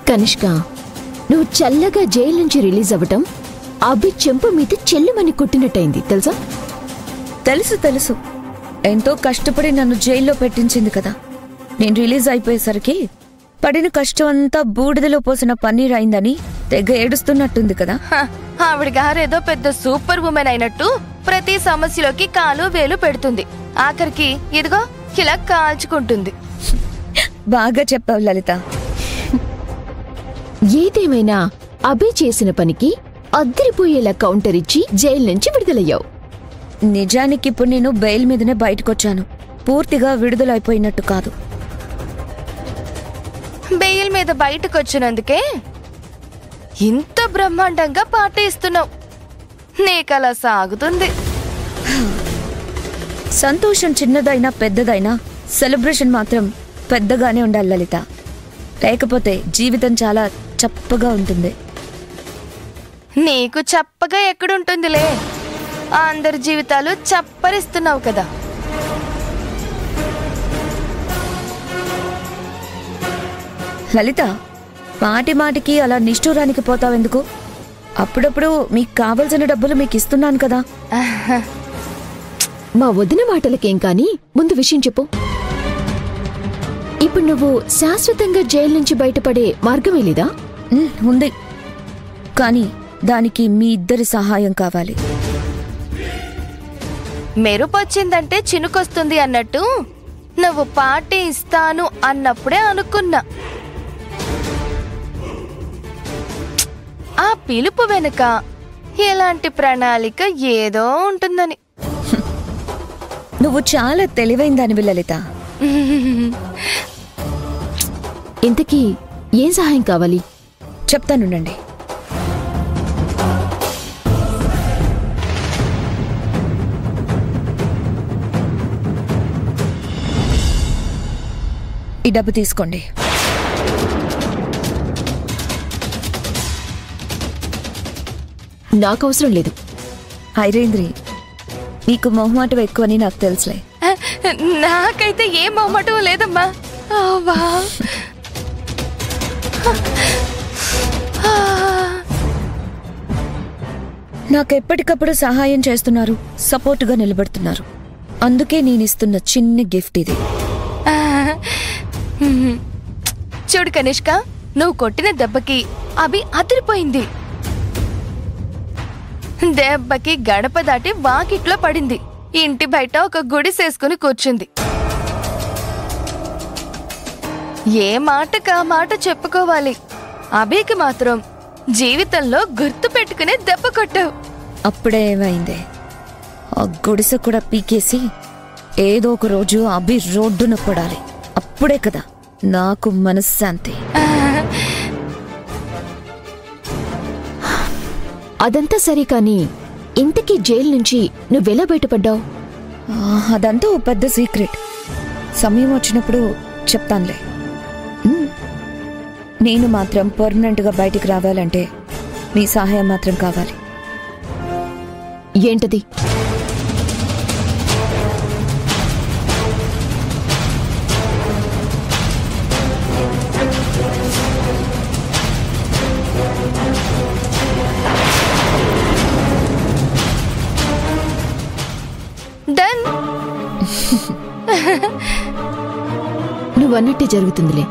కనిష్క, నువ్వు చల్లగా జైలు నుంచి రిలీజ్ అవ్వటం అభి చెంపు మీద చెల్లుమని కొట్టినట్టయింది తెలుసా? తెలుసు తెలుసు, ఎంతో కష్టపడి నన్ను జైల్లో పెట్టించింది కదా. నేను రిలీజ్ అయిపోయేసరికి పడిన కష్టం అంతా బూడిదలో పోసిన పన్నీర్ అయిందని తెగ ఏడుస్తున్నట్టుంది కదా. ఆవిడ గారేదో పెద్ద సూపర్ ఉమెన్ అయినట్టు ప్రతి సమస్యలోకి కాలు వేలు పెడుతుంది. ఆఖరికి ఇదిగో ఇలా కాల్చుకుంటుంది. బాగా చెప్పావు లలిత. ఏదేమైనా అభి చేసిన పనికి అద్దరిపోయేలా కౌంటర్ ఇచ్చి జైలు నుంచి విడుదలయ్యావు. నిజానికి ఇప్పుడు నేను బెయిల్ మీదనే బయటకొచ్చాను, పూర్తిగా విడుదలైపోయినట్టు కాదు. బెయిల్ మీద బయటకొచ్చినందుకే ఇంత బ్రహ్మాండంగా పార్టీ ఇస్తున్నావు. నీకలా సాగుతుంది. సంతోషం చిన్నదైనా పెద్దదైనా సెలబ్రేషన్ మాత్రం పెద్దగానే ఉండాలి లలిత, లేకపోతే జీవితం చాలా చప్పగా ఉంటుంది. నీకు చప్పగా ఎక్కడుంటుందిలే, అందరి జీవితాలు చప్పరిస్తున్నావు కదా. లలిత, మాటి మాటికి అలా నిష్ఠూరానికి పోతావెందుకు? అప్పుడప్పుడు మీకు కావలసిన డబ్బులు మీకు ఇస్తున్నాను కదా. మా వదిన మాటలకేం కాని ముందు విషయం చెప్పు. ఇప్పుడు నువ్వు శాశ్వతంగా జైలు నుంచి బయటపడే మార్గమే లేదా? ఉంది, కానీ దానికి మీ ఇద్దరి సహాయం కావాలి. మెరుపొచ్చిందంటే చినుకొస్తుంది అన్నట్టు నువ్వు పార్టీ ఇస్తాను అన్నప్పుడే అనుకున్నా. ఆ పిలుపు వెనుక ఎలాంటి ప్రణాళిక ఏదో ఉంటుందని. నువ్వు చాలా తెలివైన దానివి లలిత. ఇంతకీ ఏం సహాయం కావాలి? చెప్తానుండండి. ఈ డబ్బు తీసుకోండి. నాకు అవసరం లేదు. ఐరేంద్రి, నీకు మొహమాటం ఎక్కువని నాకు తెలుసులే. నాకైతే ఏం మొహమాటం లేదమ్మా. నాకెప్పటికప్పుడు సహాయం చేస్తున్నారు, సపోర్టుగా నిలబడుతున్నారు. అందుకే నేనిస్తున్న చిన్న గిఫ్ట్ ఇది. చూడు కనిష్క, నువ్వు కొట్టిన దెబ్బకి అభి అదిరిపోయింది. దెబ్బకి గడప దాటి వాకిట్లో పడింది. ఇంటి బయట ఒక గుడిసేసుకుని కూర్చుంది. ఏ మాటకా మాట చెప్పుకోవాలి. అభికి మాత్రం జీవితంలో గుర్తు పెట్టుకునే దెబ్బ కొట్టావు. అప్పుడే ఏమైంది, ఆ గుడిసె కూడా పీకేసి ఏదో ఒక రోజు అభి రోడ్డున పడాలి. అప్పుడే కదా నాకు మనశ్శాంతి. అదంతా సరే కాని ఇంతకీ జైలు నుంచి నువ్వెలా బయటపడ్డావు? అదంతా ఓ పెద్ద సీక్రెట్. సమయం వచ్చినప్పుడు చెప్తానులే. నేను మాత్రం పర్మనెంట్గా బయటికి రావాలంటే మీ సహాయం మాత్రం కావాలి. ఏంటది? డన్. నువ్వన్నట్టే జరుగుతుందిలే.